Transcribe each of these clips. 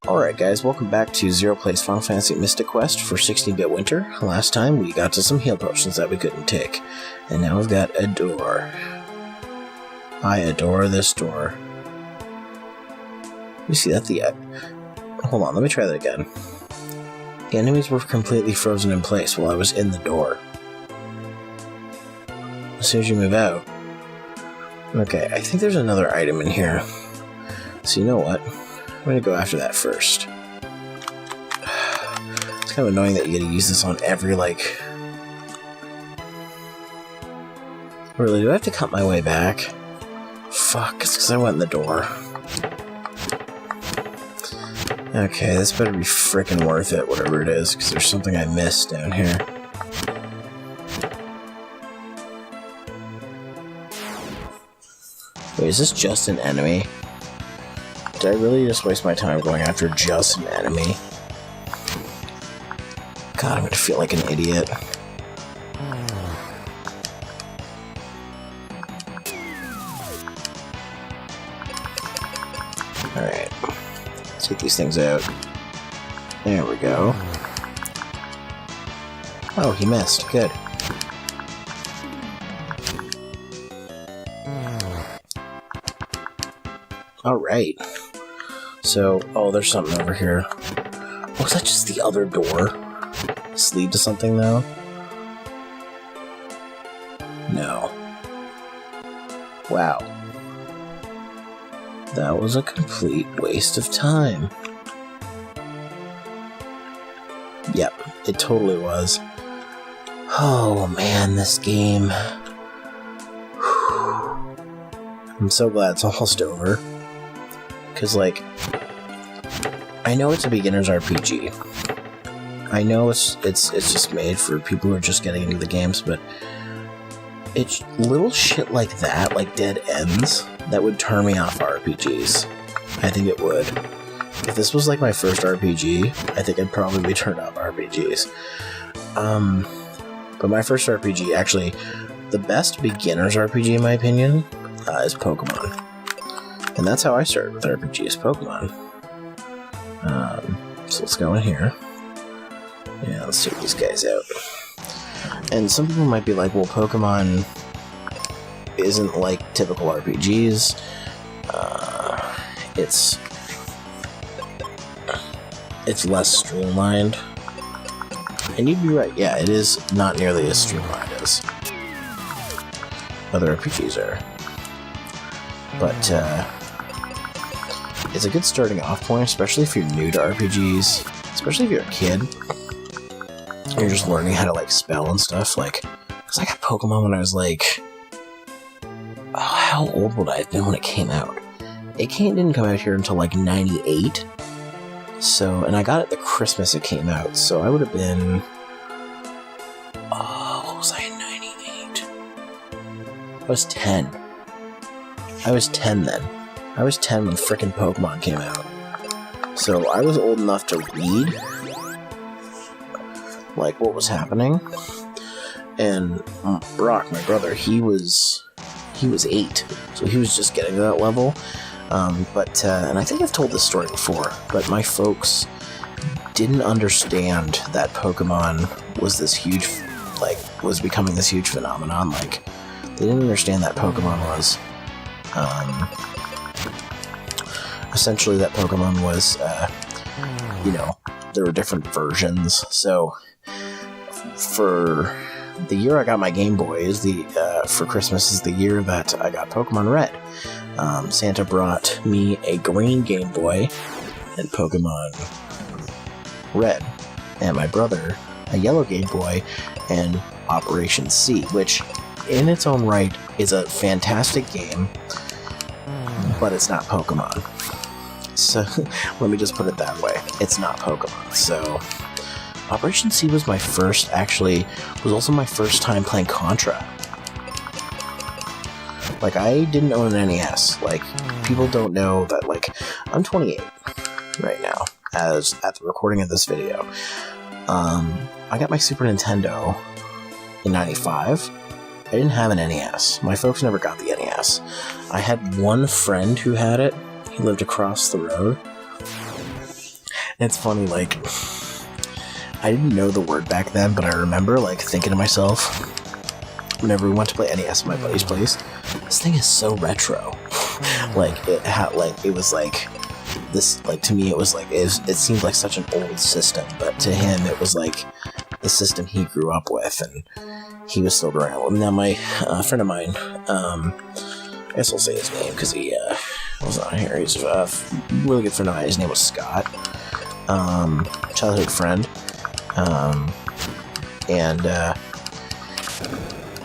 Alright guys, welcome back to Zero Plays Final Fantasy Mystic Quest for 16-bit Winter. Last time we got to some heal potions that we couldn't take, and now we've got a door. I adore this door. You see that hold on, let me try that again. The enemies were completely frozen in place while I was in the door. As soon as you move out... Okay, I think there's another item in here. So you know what? I'm gonna go after that first. It's kind of annoying that you gotta use this on every, Really, do I have to cut my way back? Fuck, it's because I went in the door. Okay, this better be frickin' worth it, whatever it is, because there's something I missed down here. Wait, is this just an enemy? Did I really just waste my time going after just an enemy? God, I'm gonna feel like an idiot. Alright. Let's get these things out. There we go. Oh, he missed. Good. Alright. So, oh, there's something over here. Oh, is that just the other door? Does this lead to something, though? No. Wow. That was a complete waste of time. Yep, it totally was. Oh, man, this game. I'm so glad it's almost over. Because, I know it's a beginner's RPG. I know it's just made for people who are just getting into the games, but it's little shit like that, like dead ends, that would turn me off RPGs. I think it would. If this was my first RPG, I think I'd probably be turned off RPGs. But my first RPG, actually, the best beginner's RPG in my opinion, is Pokemon. And that's how I started with RPGs, Pokemon. So let's go in here. Yeah, let's take these guys out. And some people might be like, well, Pokemon isn't like typical RPGs. It's less streamlined. And you'd be right, yeah, it is not nearly as streamlined as other RPGs are. But, it's a good starting off point, especially if you're new to RPGs, especially if you're a kid, and you're just learning how to, spell and stuff, because I got Pokemon when I was, how old would I have been when it came out? It didn't come out here until, 98, so, and I got it the Christmas it came out, so I would have been, what was I in 98? I was 10. I was 10 then. I was 10 when frickin' Pokemon came out. So I was old enough to read, what was happening. And Brock, my brother, he was 8. So he was just getting to that level. And I think I've told this story before, but my folks didn't understand that Pokemon was this huge, was becoming this huge phenomenon. They didn't understand that Pokemon was, essentially that Pokemon was, there were different versions. So, for the year I got my Game Boy, for Christmas is the year that I got Pokemon Red. Santa brought me a green Game Boy and Pokemon Red, and my brother a yellow Game Boy and Operation C, which, in its own right, is a fantastic game, but it's not Pokemon. So, let me just put it that way. It's not Pokemon. So, Operation C was was also my first time playing Contra. I didn't own an NES. People don't know that, I'm 28 right now, as at the recording of this video. I got my Super Nintendo in 95. I didn't have an NES. My folks never got the NES. I had one friend who had it. He lived across the road. It's funny, like, I didn't know the word back then, but I remember, like, thinking to myself, whenever we went to play NES at my buddy's place, this thing is so retro. Like, it was like, this, like, to me, it was like, it seemed like such an old system, but to him, it was like the system he grew up with, and he was still growing up. Now, my friend of mine, I guess I'll say his name, because he was on here. He's a really good friend of mine. His name was Scott. Childhood friend. And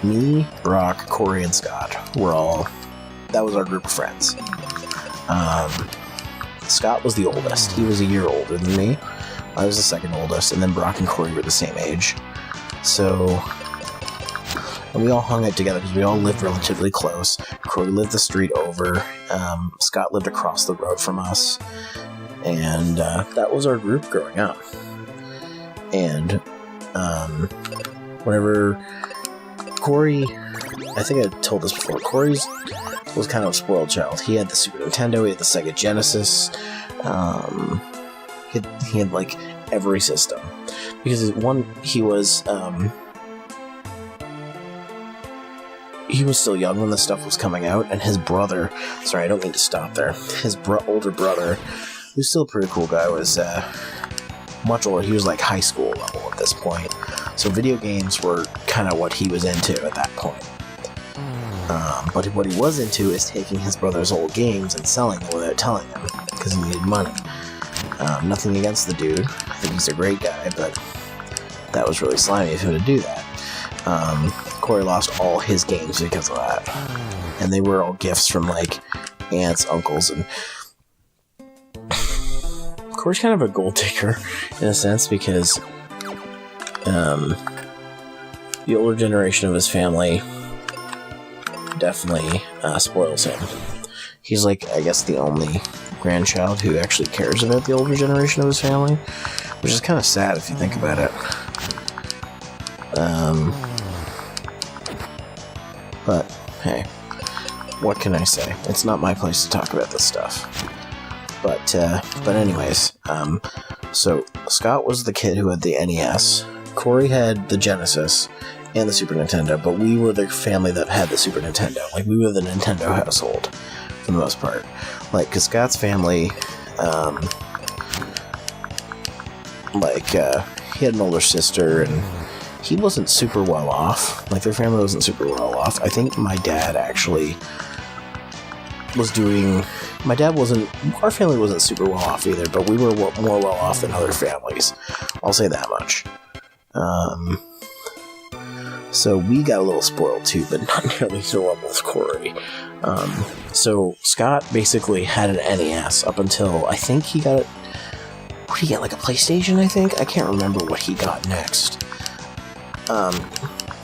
me, Brock, Corey, and Scott that was our group of friends. Scott was the oldest. He was a year older than me. I was the second oldest, and then Brock and Corey were the same age. So, and we all hung out together because we all lived relatively close. Corey lived the street over. Scott lived across the road from us. And that was our group growing up. And whenever Corey, I think I told this before, Corey's was kind of a spoiled child. He had the Super Nintendo, he had the Sega Genesis, he had like every system. Because he was still young when this stuff was coming out, and his brother, sorry, I don't mean to stop there, his older brother, who's still a pretty cool guy, was much older. He was like high school level at this point. So video games were kind of what he was into at that point. But what he was into is taking his brother's old games and selling them without telling him, because he needed money. Nothing against the dude. I think he's a great guy, but that was really slimy of him to do that. Corey lost all his games because of that. And they were all gifts from like aunts, uncles, and Corey's kind of a gold digger in a sense, because the older generation of his family definitely spoils him. He's like, I guess, the only grandchild who actually cares about the older generation of his family, which is kind of sad if you think about it. But hey, what can I say? It's not my place to talk about this stuff. But anyways, so Scott was the kid who had the NES. Corey had the Genesis and the Super Nintendo, but we were the family that had the Super Nintendo. Like, we were the Nintendo household, for the most part. Like, because Scott's family, he had an older sister, and he wasn't super well off. Like, their family wasn't super well off. I think my dad actually was doing... Our family wasn't super well off either, but we were more well off than other families. I'll say that much. So we got a little spoiled too, but not nearly so well with Corey. So Scott basically had an NES up until, I think he got it... What did he get, like a PlayStation, I think? I can't remember what he got next.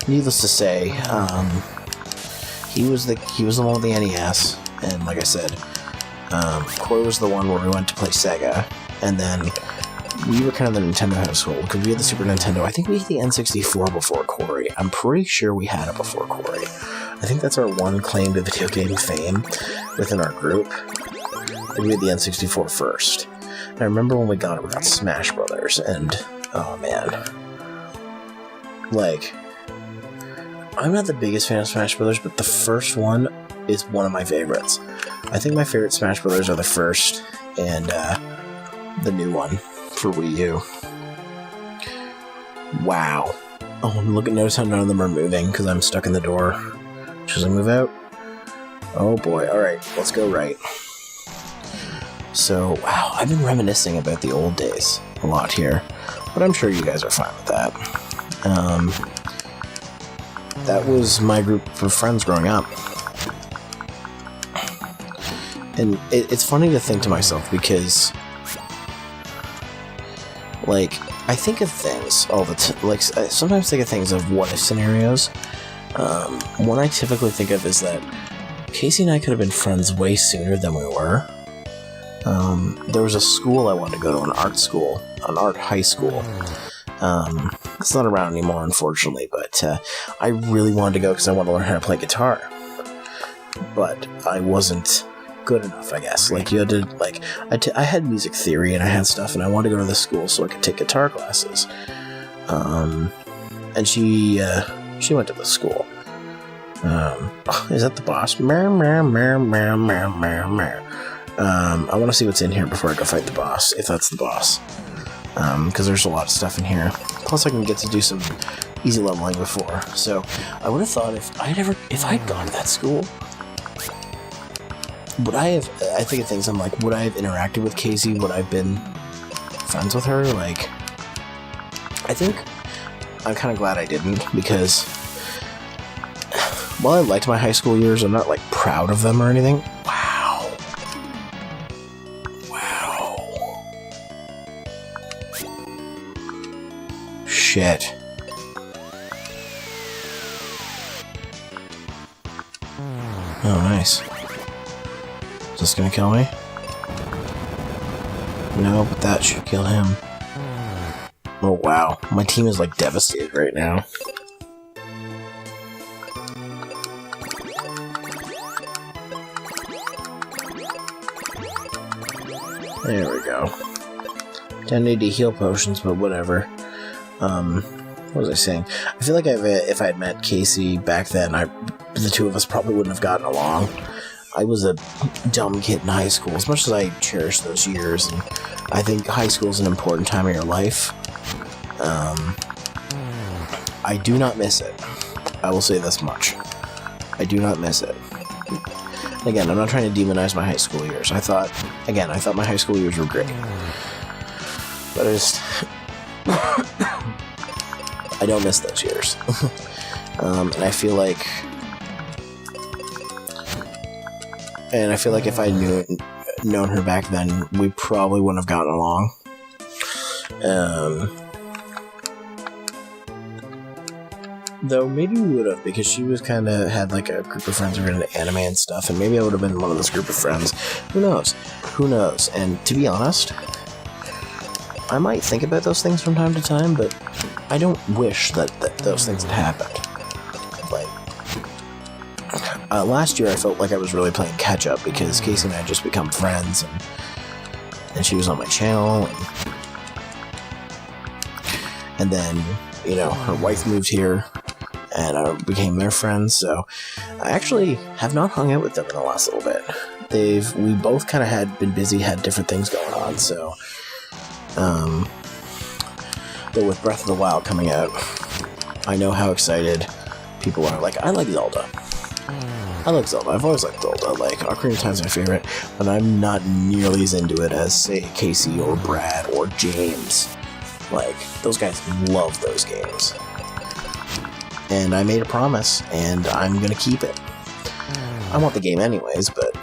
Needless to say, he was the one with the NES, and like I said, Corey was the one where we went to play Sega, and then we were kind of the Nintendo household, because we had the Super Nintendo. I think we had the N64 before Corey. I'm pretty sure we had it before Corey. I think that's our one claim to video game fame within our group. We had the N64 first. And I remember when we got it, we got Smash Brothers, and oh man. Like, I'm not the biggest fan of Smash Brothers, but the first one is one of my favorites. I think my favorite Smash Brothers are the first and the new one for Wii U. Wow. Oh, notice how none of them are moving because I'm stuck in the door. Should I move out? Oh boy. Alright, let's go right. So, wow, I've been reminiscing about the old days a lot here, but I'm sure you guys are fine with that. That was my group of friends growing up. And it's funny to think to myself because, like, I think of things all the time. Like, I sometimes think of things of what-if scenarios. One I typically think of is that Casey and I could have been friends way sooner than we were. There was a school I wanted to go to, an art high school. It's not around anymore, unfortunately, but I really wanted to go because I wanted to learn how to play guitar. But I wasn't good enough, I guess. Like, you had to, like, I had music theory and I had stuff, and I wanted to go to the school so I could take guitar classes. And she went to the school. Is that the boss? I want to see what's in here before I go fight the boss, if that's the boss. Because there's a lot of stuff in here. Plus I can get to do some easy leveling before. So I would have thought if I'd gone to that school, would I have, I think of things, I'm like, would I have interacted with Casey? Would I have been friends with her? Like, I think I'm kind of glad I didn't, because while I liked my high school years, I'm not, like, proud of them or anything. Wow. Shit. Oh, nice. Is this gonna kill me? No, but that should kill him. Oh, wow. My team is, like, devastated right now. There we go. Don't need to heal potions, but whatever. What was I saying? I feel like if I had met Casey back then, the two of us probably wouldn't have gotten along. I was a dumb kid in high school, as much as I cherish those years, and I think high school is an important time of your life. I do not miss it. I will say this much. I do not miss it. Again, I'm not trying to demonize my high school years. I thought my high school years were great. But I don't miss those years. And I feel like if I known her back then, we probably wouldn't have gotten along. Though maybe we would have, because she was kind of had like a group of friends who were into anime and stuff, and maybe I would have been one of those group of friends. Who knows? And to be honest, I might think about those things from time to time, but I don't wish that those things had happened. Like, last year I felt like I was really playing catch up, because Casey and I had just become friends, and she was on my channel, and then, you know, her wife moved here, and I became their friends, so I actually have not hung out with them in the last little bit. We both kind of had been busy, had different things going on, so, though with Breath of the Wild coming out, I know how excited people are. Like, I like Zelda. I've always liked Zelda. Like, Ocarina of Time is my favorite, but I'm not nearly as into it as, say, Casey or Brad or James. Like, those guys love those games. And I made a promise, and I'm gonna keep it. I want the game anyways, but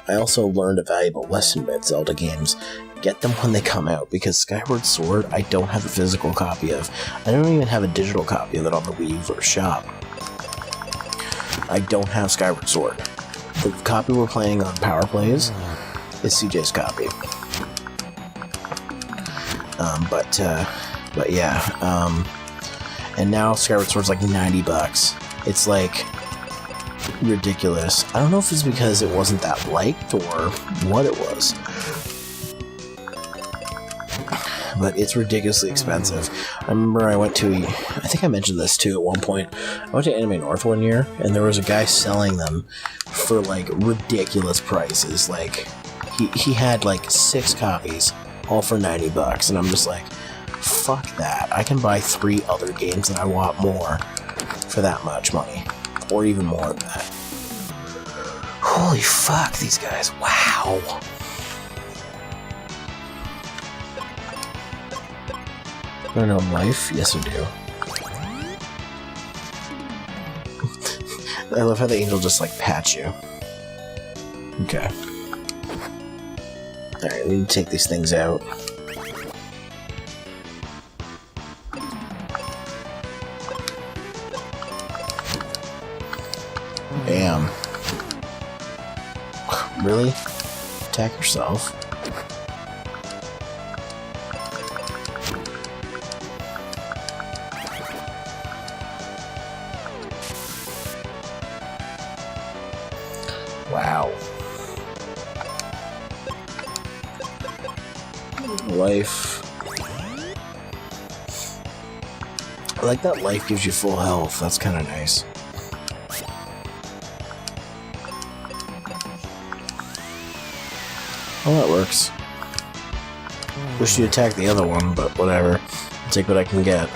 I also learned a valuable lesson about Zelda games. Get them when they come out, because Skyward Sword, I don't have a physical copy of. I don't even have a digital copy of it on the Wii U or shop. I don't have Skyward Sword. The copy we're playing on Power Plays is CJ's copy. But yeah, and now Skyward Sword's like $90. It's like ridiculous. I don't know if it's because it wasn't that liked or what it was, but it's ridiculously expensive. I remember I think I mentioned this too at one point. I went to Anime North one year, and there was a guy selling them for like ridiculous prices. Like, he had like 6 copies, all for $90, and I'm just like, fuck that. I can buy 3 other games that I want more for that much money, or even more than that. Holy fuck, these guys. Wow. I know life? Yes, I do. I love how the angel just, like, pats you. Okay. Alright, we need to take these things out. Damn. Really? Attack yourself? Wow. Life. I like that life gives you full health. That's kind of nice. Well, that works. Wish you attacked the other one, but whatever. I'll take what I can get.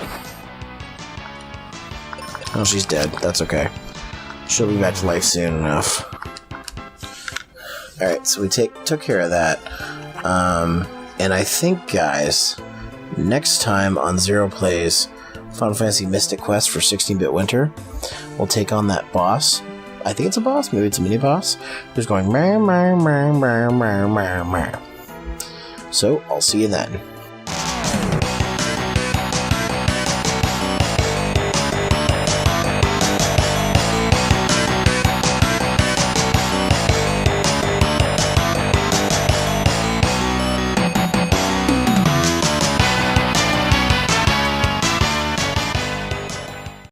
Oh, she's dead. That's okay. She'll be back to life soon enough. Alright, so we took care of that. And I think, guys, next time on Zero Plays Final Fantasy Mystic Quest for 16-bit Winter, we'll take on that boss. I think it's a boss, maybe it's a mini-boss, who's going meh, meh, meh, meh, meh, meh, meh. So, I'll see you then.